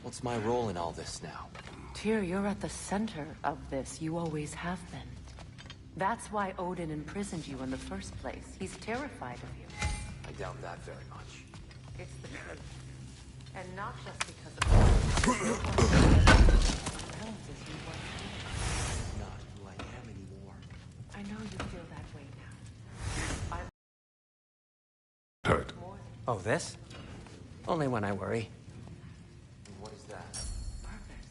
What's my role in all this now? Tyr, you're at the center of this. You always have been. That's why Odin imprisoned you in the first place. He's terrified of you. I doubt that very much. It's the truth. And not just because of appearances you once did. Not who I am anymore. I know you feel that way now. Hurt. Oh, this? Only when I worry. And what is that? Purpose.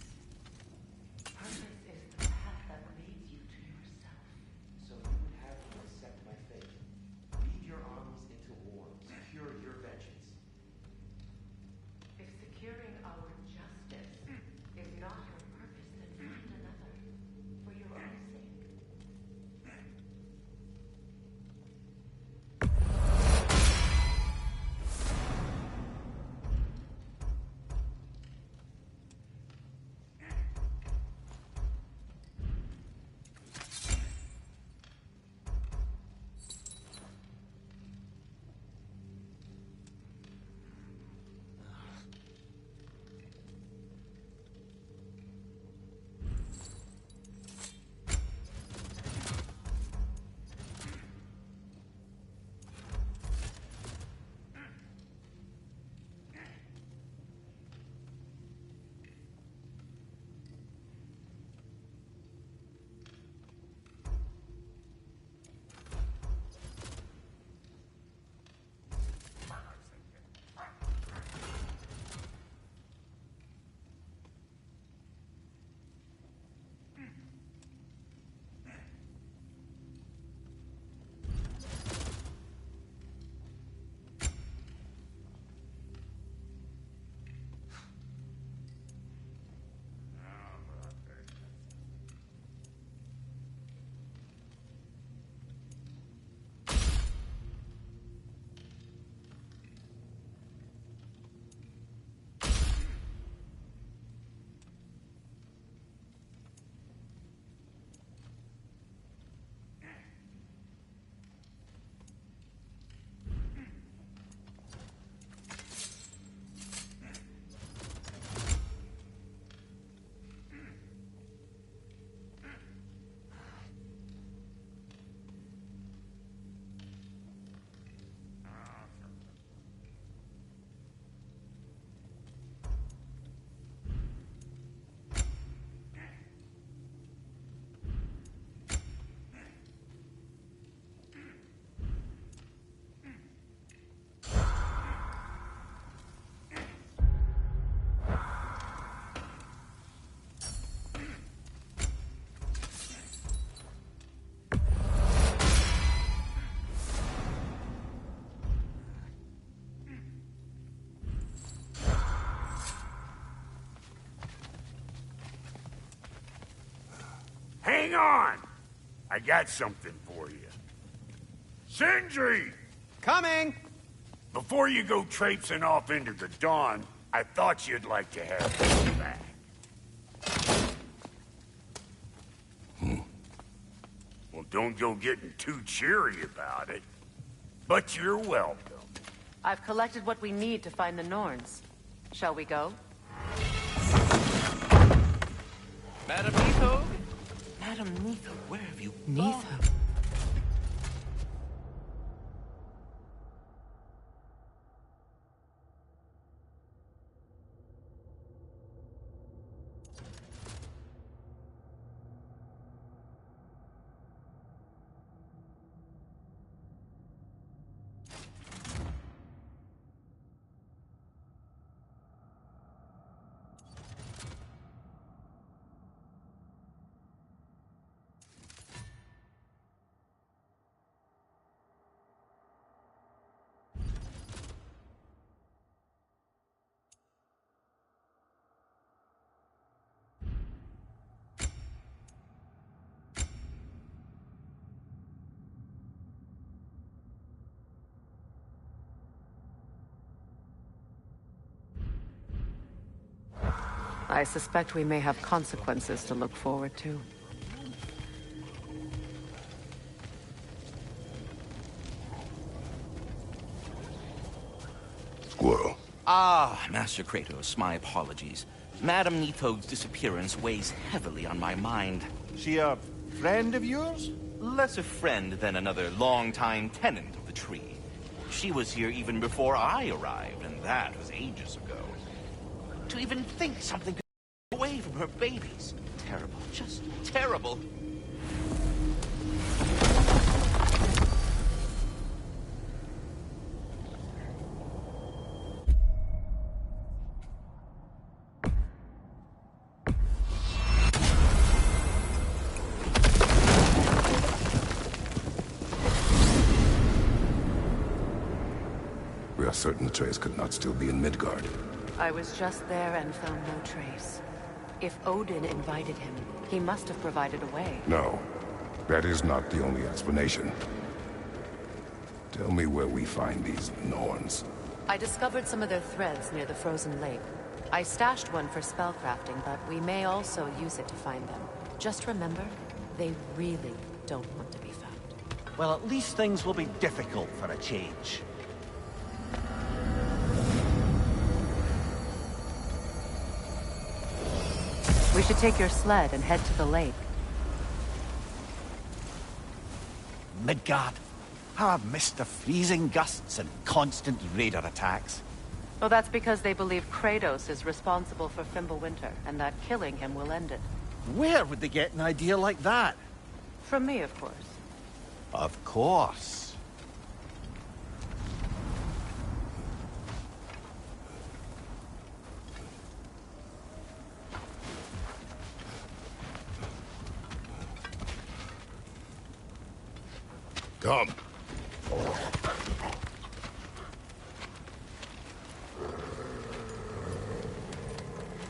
Purpose is the path that leads you to yourself. So you would have me accept my fate. Lead your armies into war. Secure your vengeance. If securing our justice is not your purpose, then find another. For your own sake. Hang on! I got something for you. Sindri! Coming! Before you go traipsing off into the dawn, I thought you'd like to have this back. Well, don't go getting too cheery about it. But you're welcome. I've collected what we need to find the Norns. Shall we go? Madam Neitho? Madam Neitho. Where have you Neitho. I suspect we may have consequences to look forward to. Squirrel. Ah, Master Kratos, my apologies. Madame Nitho's disappearance weighs heavily on my mind. She a friend of yours? Less a friend than another longtime tenant of the tree. She was here even before I arrived, and that was ages ago. To even think something could get away from her babies. Terrible, just terrible. We are certain Atreus could not still be in Midgard. I was just there and found no trace. If Odin invited him, he must have provided a way. No, that is not the only explanation. Tell me where we find these Norns. I discovered some of their threads near the frozen lake. I stashed one for spellcrafting, but we may also use it to find them. Just remember, they really don't want to be found. Well, at least things will be difficult for a change. We should take your sled and head to the lake. Midgard. How I've missed the freezing gusts and constant raider attacks. Well, that's because they believe Kratos is responsible for Fimbulwinter, and that killing him will end it. Where would they get an idea like that? From me, of course. Of course. Come.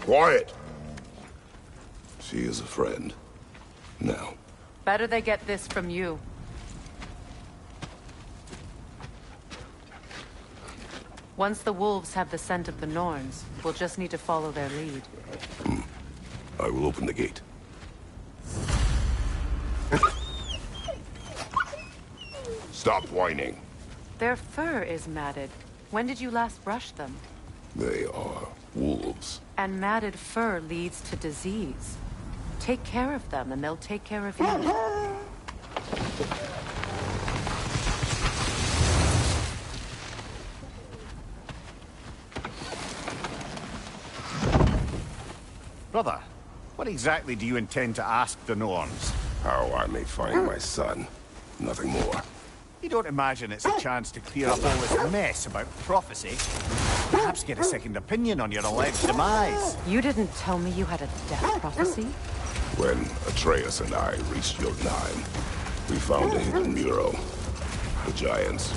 Quiet. She is a friend. Now. Better they get this from you. Once the wolves have the scent of the Norns, we'll just need to follow their lead. I will open the gate. Stop whining. Their fur is matted. When did you last brush them? They are wolves. And matted fur leads to disease. Take care of them, and they'll take care of you. Brother, what exactly do you intend to ask the Norns? How I may find my son. Nothing more. You don't imagine it's a chance to clear up all this mess about prophecy? Perhaps get a second opinion on your alleged demise. You didn't tell me you had a death prophecy? When Atreus and I reached Jotunheim, we found a hidden mural. The Giants,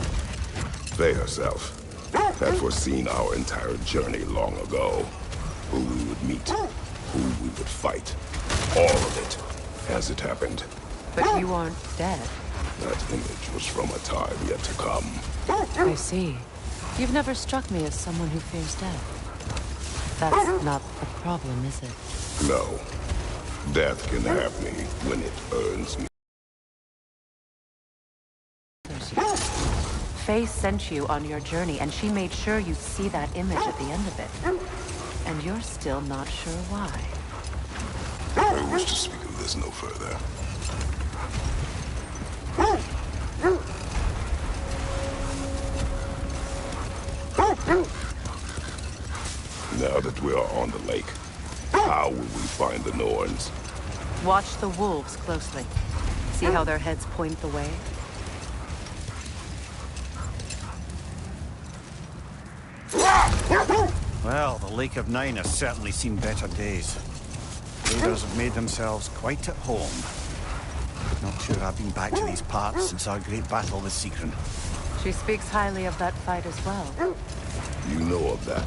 they herself, had foreseen our entire journey long ago. Who we would meet, who we would fight. All of it, as it happened. But you aren't dead. That image was from a time yet to come. I see. You've never struck me as someone who fears death. That's not the problem, is it? No. Death can have me when it earns me. Faye sent you on your journey, and she made sure you'd see that image at the end of it. And you're still not sure why. I wish to speak of this no further. Now that we are on the lake, how will we find the Norns? Watch the wolves closely. See how their heads point the way? Well, the Lake of Nine has certainly seen better days. Raiders have made themselves quite at home. Not sure I've been back to these parts since our great battle with Sigrun. She speaks highly of that fight as well. You know of that?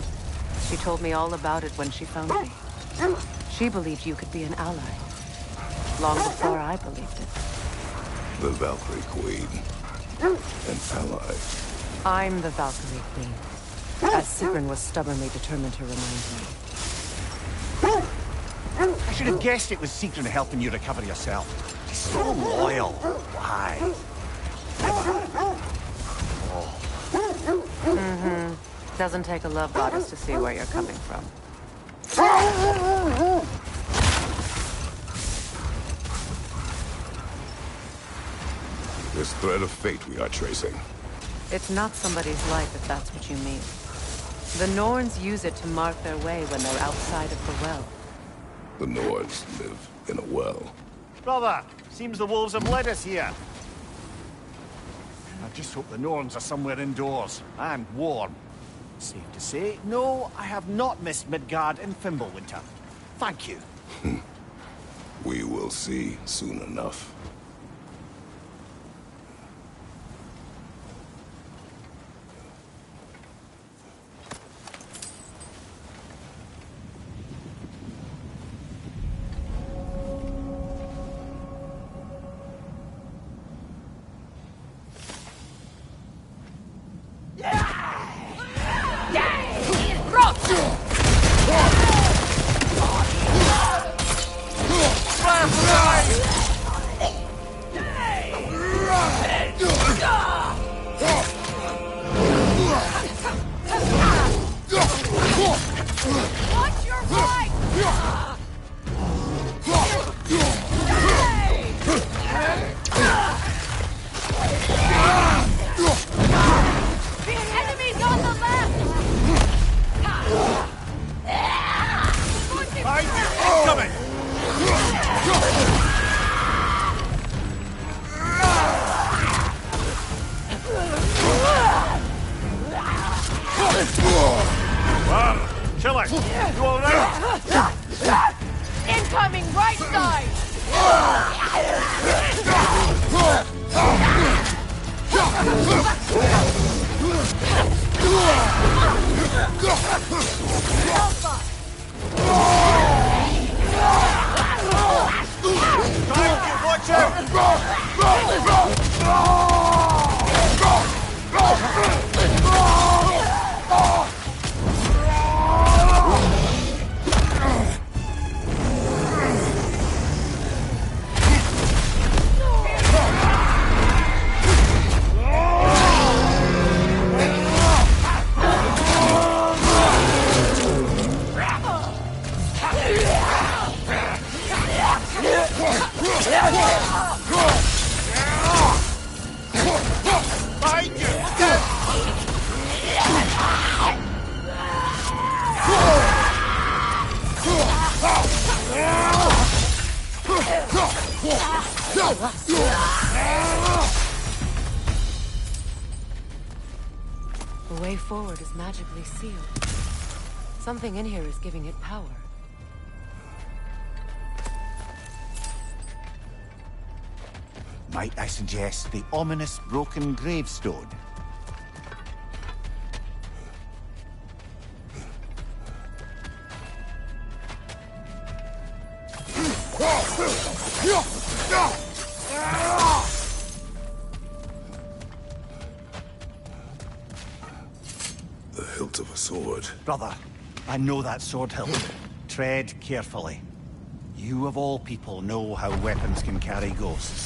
She told me all about it when she found me. She believed you could be an ally. Long before I believed it. The Valkyrie Queen. An ally. I'm the Valkyrie Queen. As Sigrun was stubbornly determined to remind me. I should have guessed it was Sigrun helping you recover yourself. She's so loyal. Why? Doesn't take a love goddess to see where you're coming from. This thread of fate we are tracing. It's not somebody's life, if that's what you mean. The Norns use it to mark their way when they're outside of the well. The Nords live in a well. Brother, seems the wolves have led us here. I just hope the Norns are somewhere indoors, and warm. Safe to say, no, I have not missed Midgard in Fimbulwinter. Thank you. We will see soon enough. Chiller, you all right? Incoming right side! Watch out! The way forward is magically sealed. Something in here is giving it power. Might I suggest the ominous broken gravestone? The hilt of a sword. Brother, I know that sword hilt. Tread carefully. You of all people know how weapons can carry ghosts.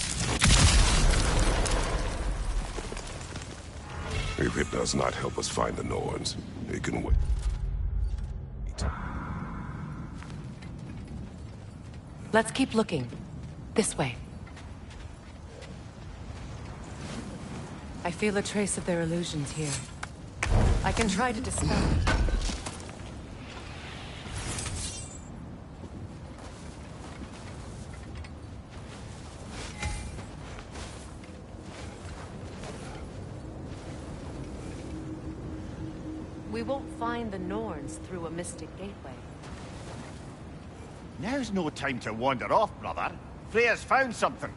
If it does not help us find the Norns, it can wait. Let's keep looking. This way. I feel a trace of their illusions here. I can try to dispel it. We won't find the Norns through a mystic gateway. Now's no time to wander off, brother. Freya's found something.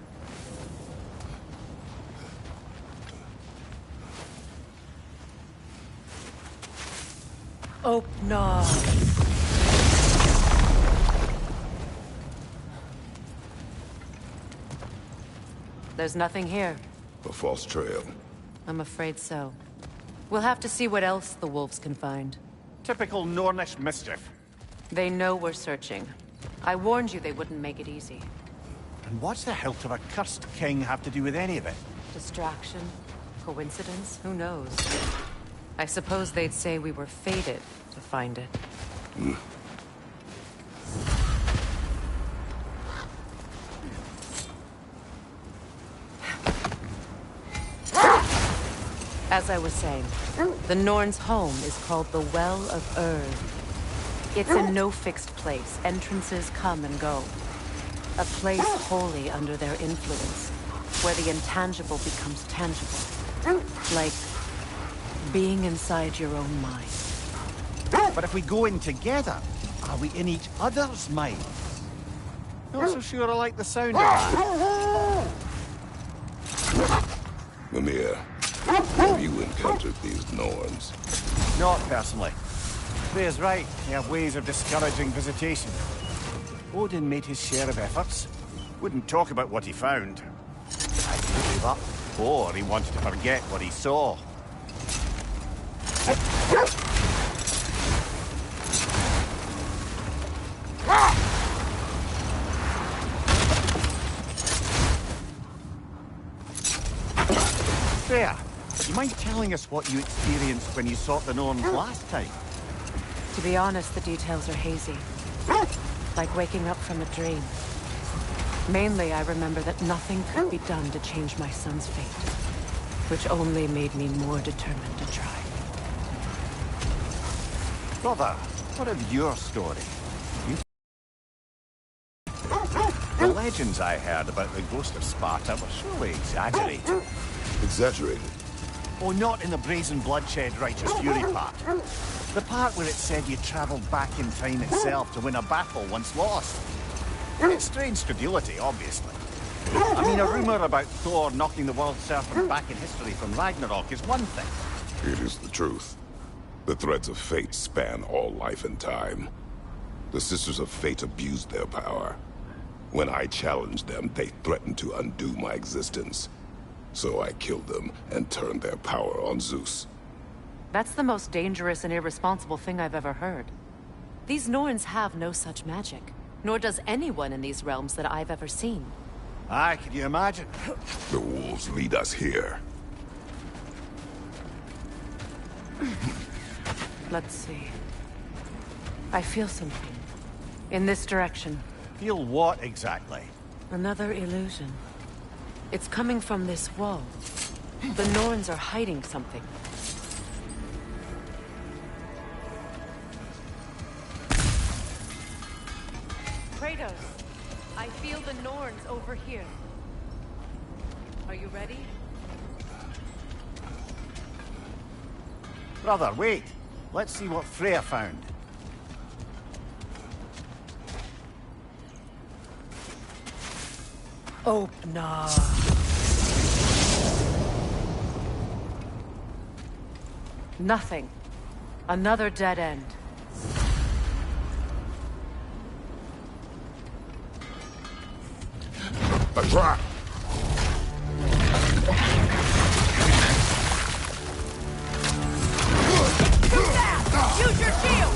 Oh, no. There's nothing here. A false trail. I'm afraid so. We'll have to see what else the wolves can find. Typical Nornish mischief. They know we're searching. I warned you they wouldn't make it easy. And what's the hilt of a cursed king have to do with any of it? Distraction? Coincidence? Who knows? I suppose they'd say we were fated to find it. As I was saying, the Norns' home is called the Well of Erd. It's in no fixed place. Entrances come and go. A place wholly under their influence, where the intangible becomes tangible. Like being inside your own mind. But if we go in together, are we in each other's minds? Not so sure I like the sound of that. Mimir, have you encountered these Norns? Not personally. Freya's right. They have ways of discouraging visitation. Odin made his share of efforts. Wouldn't talk about what he found. Either he gave up, or he wanted to forget what he saw. Freya, do you mind telling us what you experienced when you sought the Norns last time? To be honest, the details are hazy. Like waking up from a dream. Mainly, I remember that nothing could be done to change my son's fate. Which only made me more determined to try. Brother, what of your story? The legends I heard about the ghost of Sparta were surely exaggerated. Exaggerated? Oh, not in the brazen bloodshed righteous fury part. The part where it said you travelled back in time itself to win a battle once lost. It's strange credulity, obviously. I mean, a rumour about Thor knocking the world serpent back in history from Ragnarok is one thing. It is the truth. The threads of fate span all life and time. The Sisters of Fate abused their power. When I challenged them, they threatened to undo my existence. So I killed them and turned their power on Zeus. That's the most dangerous and irresponsible thing I've ever heard. These Norns have no such magic. Nor does anyone in these realms that I've ever seen. Aye, can you imagine? The wolves lead us here. Let's see. I feel something. In this direction. Feel what exactly? Another illusion. It's coming from this wall. The Norns are hiding something. Kratos, I feel the Norns over here. Are you ready? Brother, wait. Let's see what Freya found. Oh, no. Nothing. Another dead end. A trap! Use your shield!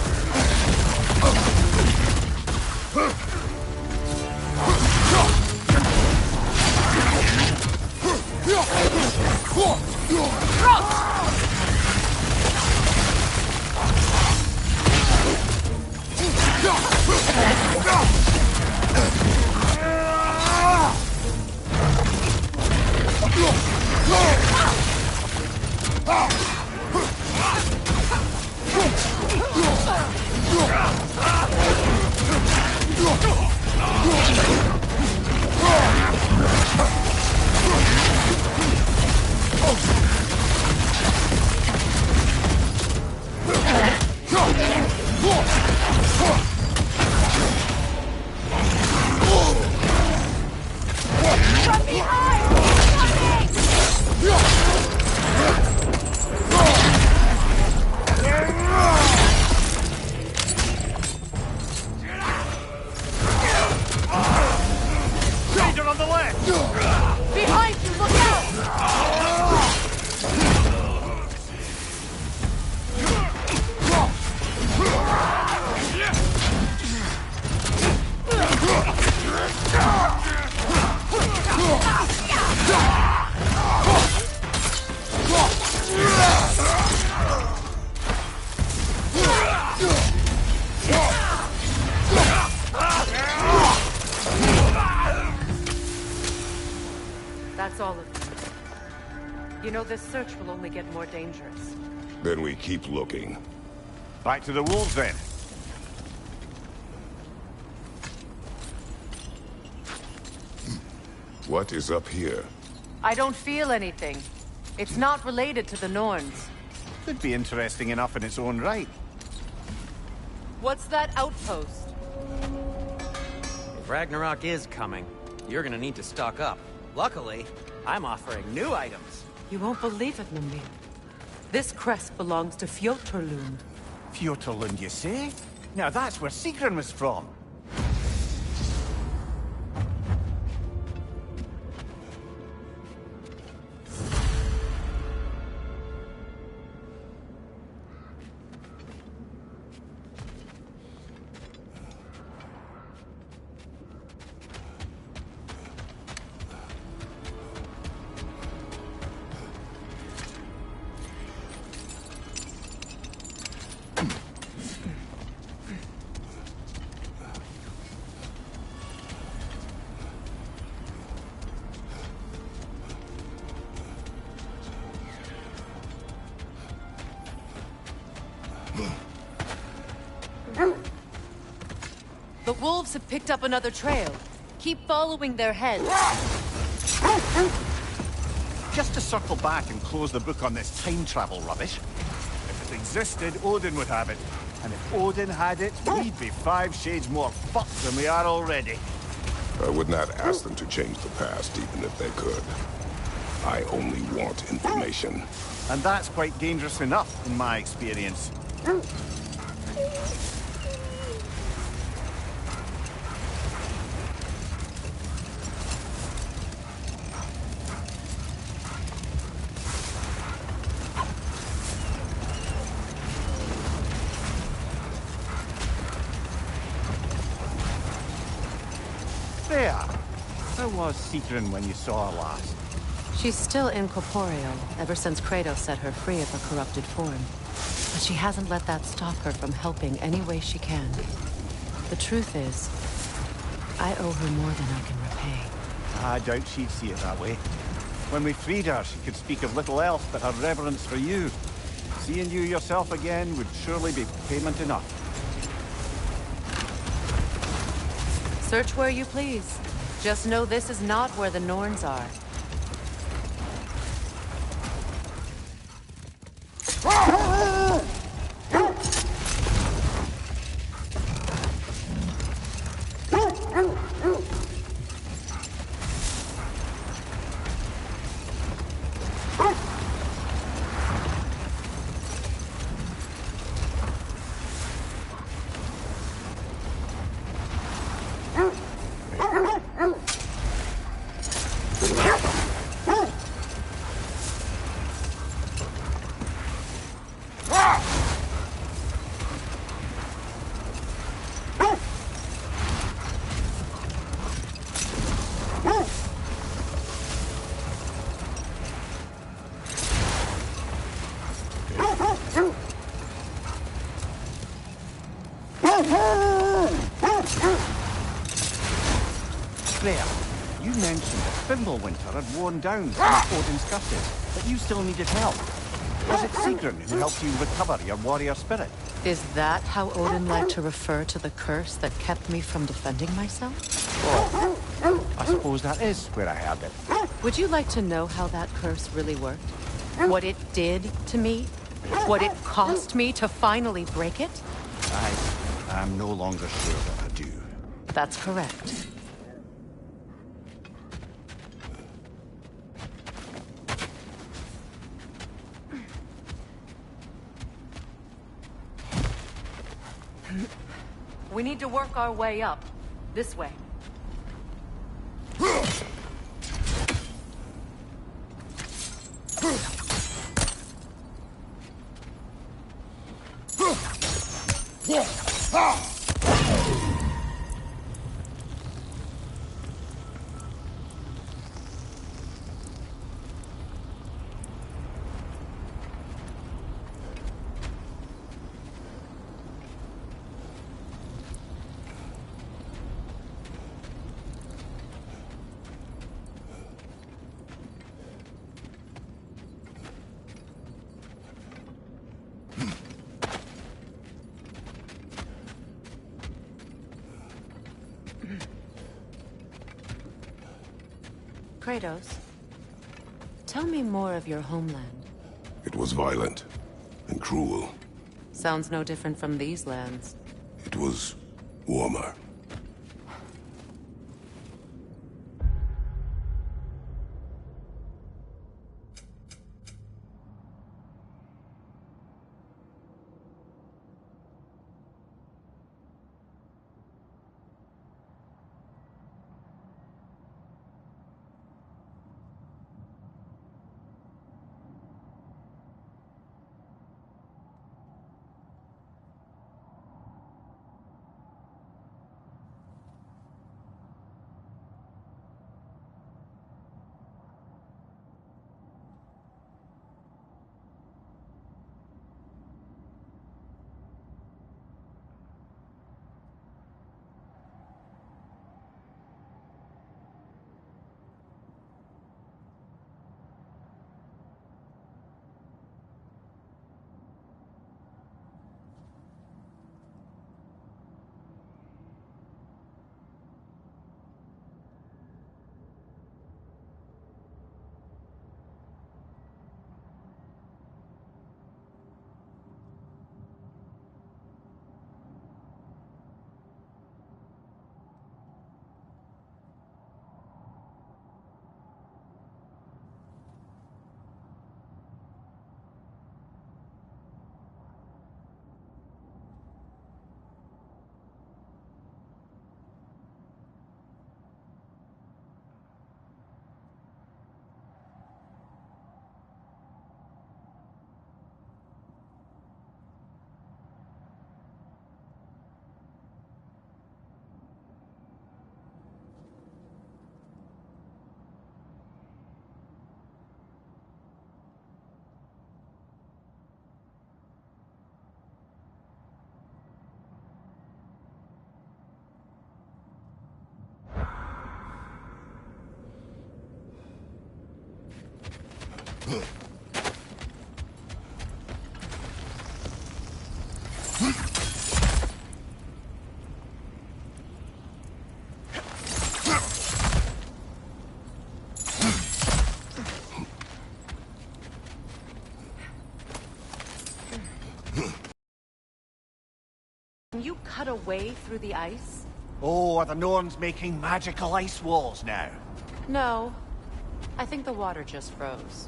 That's all of you. You know, this search will only get more dangerous. Then we keep looking. Back to the wolves, then. What is up here? I don't feel anything. It's not related to the Norns. Could be interesting enough in its own right. What's that outpost? If Ragnarok is coming, you're gonna need to stock up. Luckily, I'm offering new items. You won't believe it, Mimir. This crest belongs to Fjoturlund. Fjoturlund, you say? Now that's where Sigrun was from. The wolves have picked up another trail. Keep following their heads. Just to circle back and close the book on this time travel rubbish. If it existed, Odin would have it. And if Odin had it, we'd be 5 shades more fucked than we are already. I would not ask them to change the past, even if they could. I only want information. And that's quite dangerous enough, in my experience. There. How was Sigrun when you saw her last? She's still incorporeal, ever since Kratos set her free of her corrupted form. But she hasn't let that stop her from helping any way she can. The truth is, I owe her more than I can repay. I doubt she'd see it that way. When we freed her, she could speak of little else but her reverence for you. Seeing you yourself again would surely be payment enough. Search where you please. Just know this is not where the Norns are. Claire, you mentioned that Fimbulwinter had worn down some of Odin's curses, but you still needed help. Was it Sigrun who helped you recover your warrior spirit? Is that how Odin liked to refer to the curse that kept me from defending myself? Well, I suppose that is where I heard it. Would you like to know how that curse really worked? What it did to me? What it cost me to finally break it? I'm no longer sure that I do. That's correct. We need to work our way up. This way. Kratos, tell me more of your homeland. It was violent and cruel. Sounds no different from these lands. It was warmer. Can you cut a way through the ice? Oh, are the Norns making magical ice walls now? No. I think the water just froze.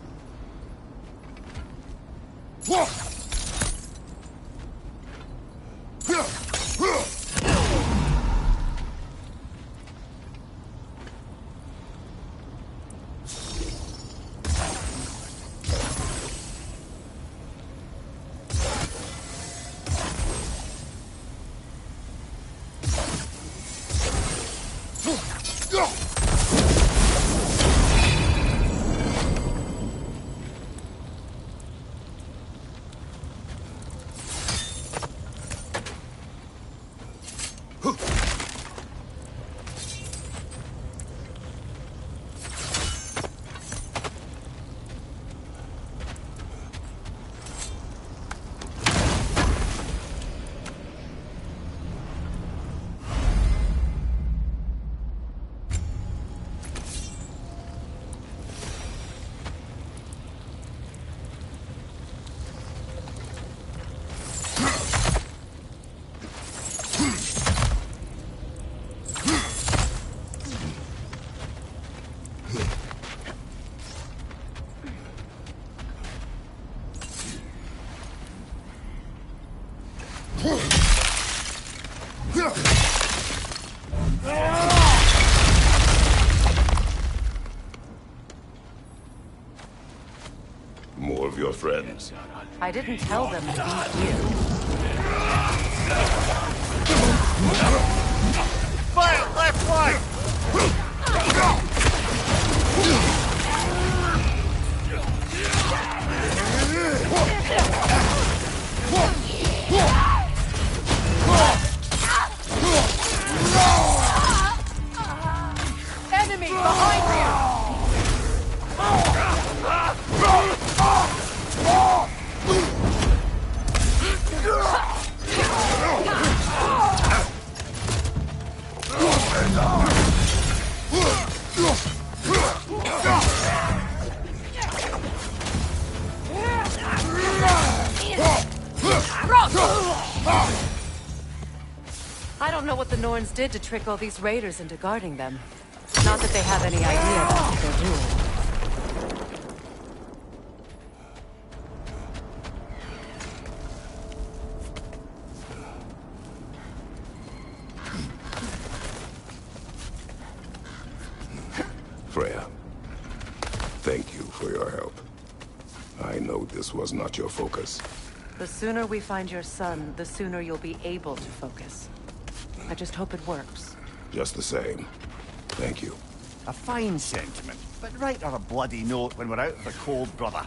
More of your friends. I didn't tell them to be here. Fire! Left flank! Enemy behind you! I don't know what the Norns did to trick all these raiders into guarding them. Not that they have any idea about what they're doing. Freya, thank you for your help. I know this was not your focus. The sooner we find your son, the sooner you'll be able to focus. I just hope it works. Just the same, thank you. A fine sentiment, but write her a bloody note when we're out of the cold, brother.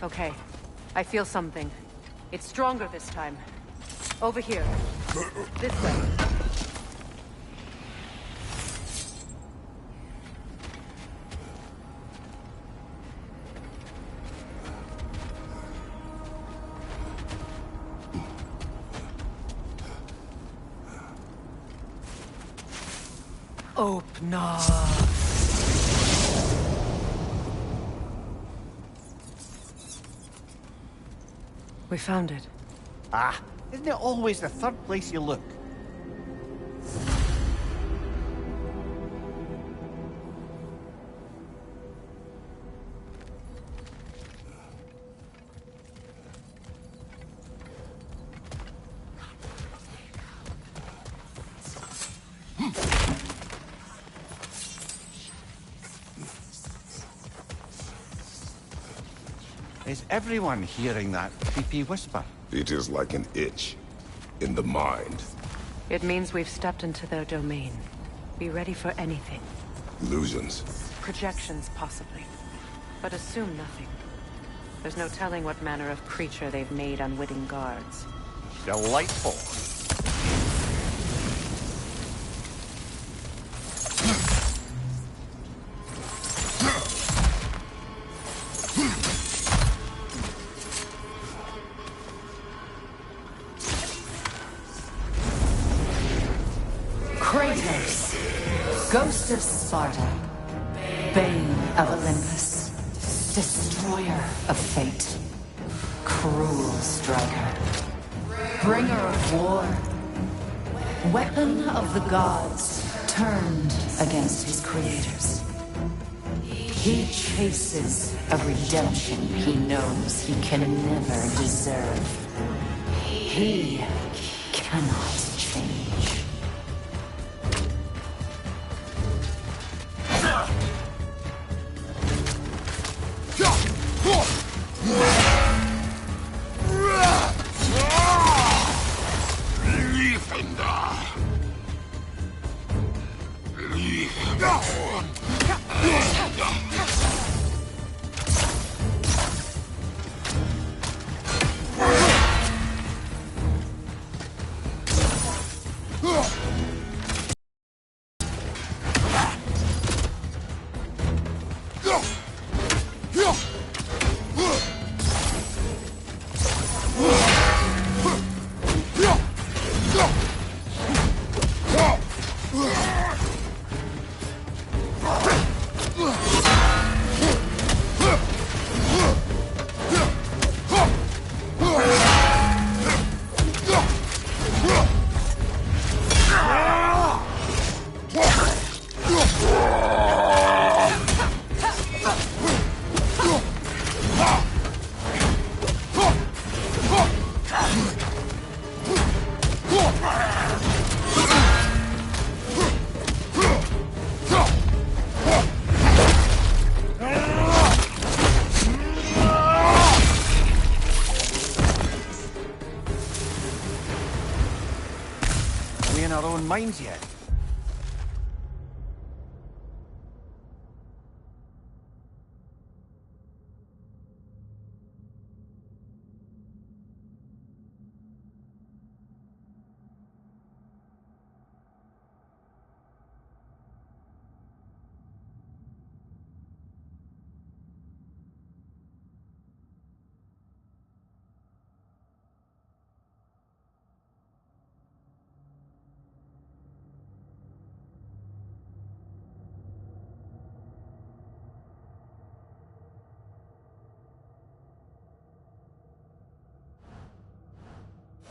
Okay. I feel something. It's stronger this time. Over here. This way. Open up. We found it. Ah, isn't it always the third place you look? Is everyone hearing that creepy whisper? It is like an itch in the mind. It means we've stepped into their domain. Be ready for anything. Illusions. Projections, possibly. But assume nothing. There's no telling what manner of creature they've made unwitting guards. Delightful. Kratos, Ghost of Sparta, Bane of Olympus, Destroyer of Fate, Cruel Striker, Bringer of War, Weapon of the Gods, turned against his creators. He chases a redemption he knows he can never deserve. He cannot change. minds yet.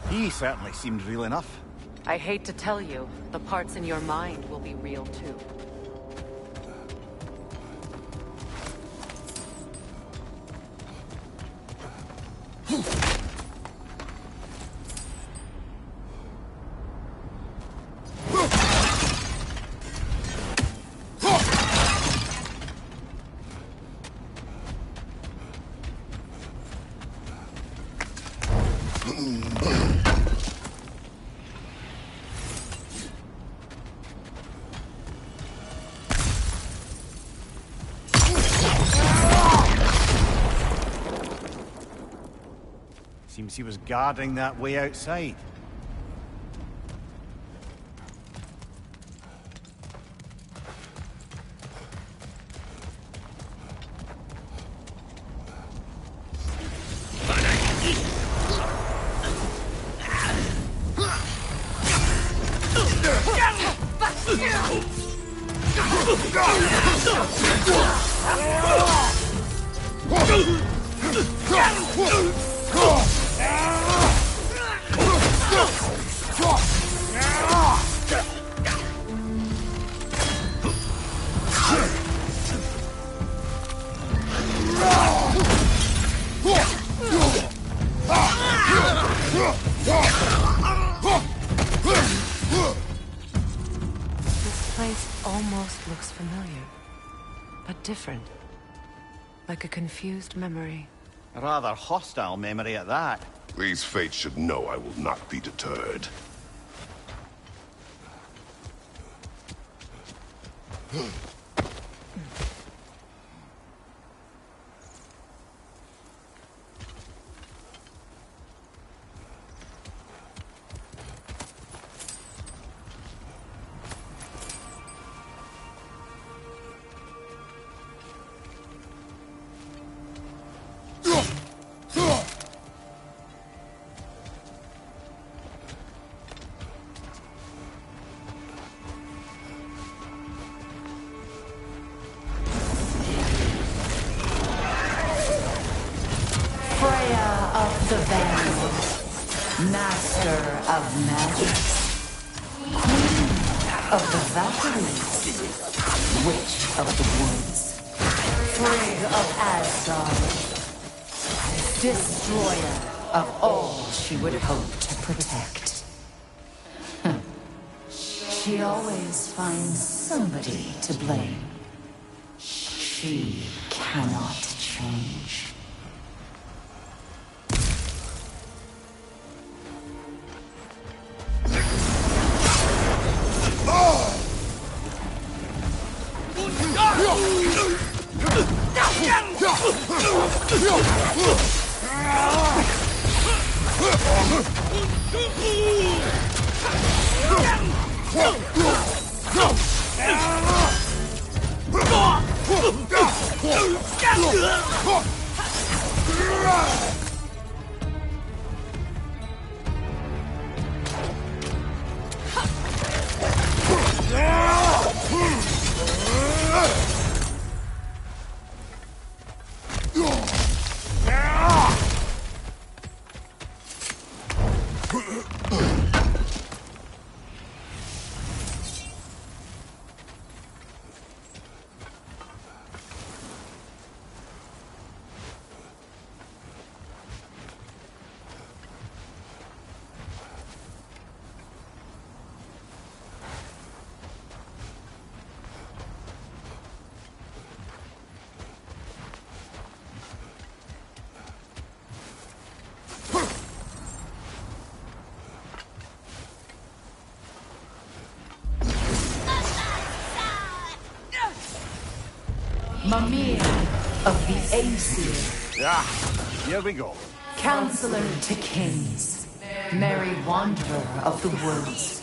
He certainly seemed real enough. I hate to tell you, the parts in your mind will be real too. Seems he was guarding that way outside. This place almost looks familiar, but different. Like a confused memory. A rather hostile memory at that. These fates should know I will not be deterred. The Vanguard, Master of Magic, Queen of the Valkyries, Witch of the Woods, Frigg of Asgard, Destroyer of all she would hope to protect. She always finds somebody to blame. She cannot change. Mimir of the Aesir, Ah, here we go. Counselor to Kings, Merry Wanderer of the Woods,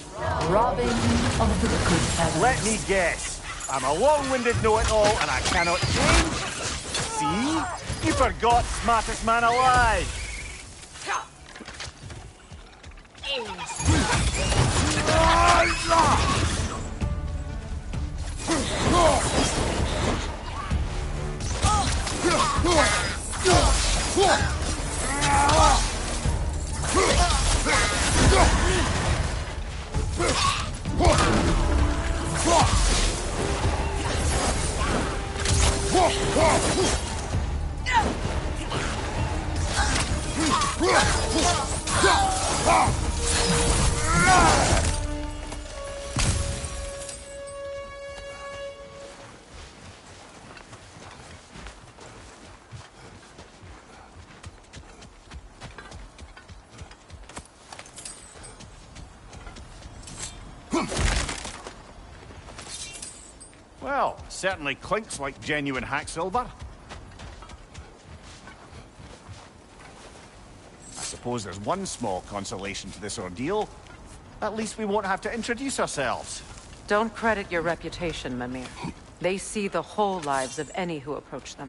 Robin of the Good Fellows. Let me guess. I'm a long-winded know-it-all and I cannot change? See? You forgot smartest man alive. Well, certainly clinks like genuine hack silver. I suppose there's one small consolation to this ordeal. At least we won't have to introduce ourselves. Don't credit your reputation, Mimir. They see the whole lives of any who approach them.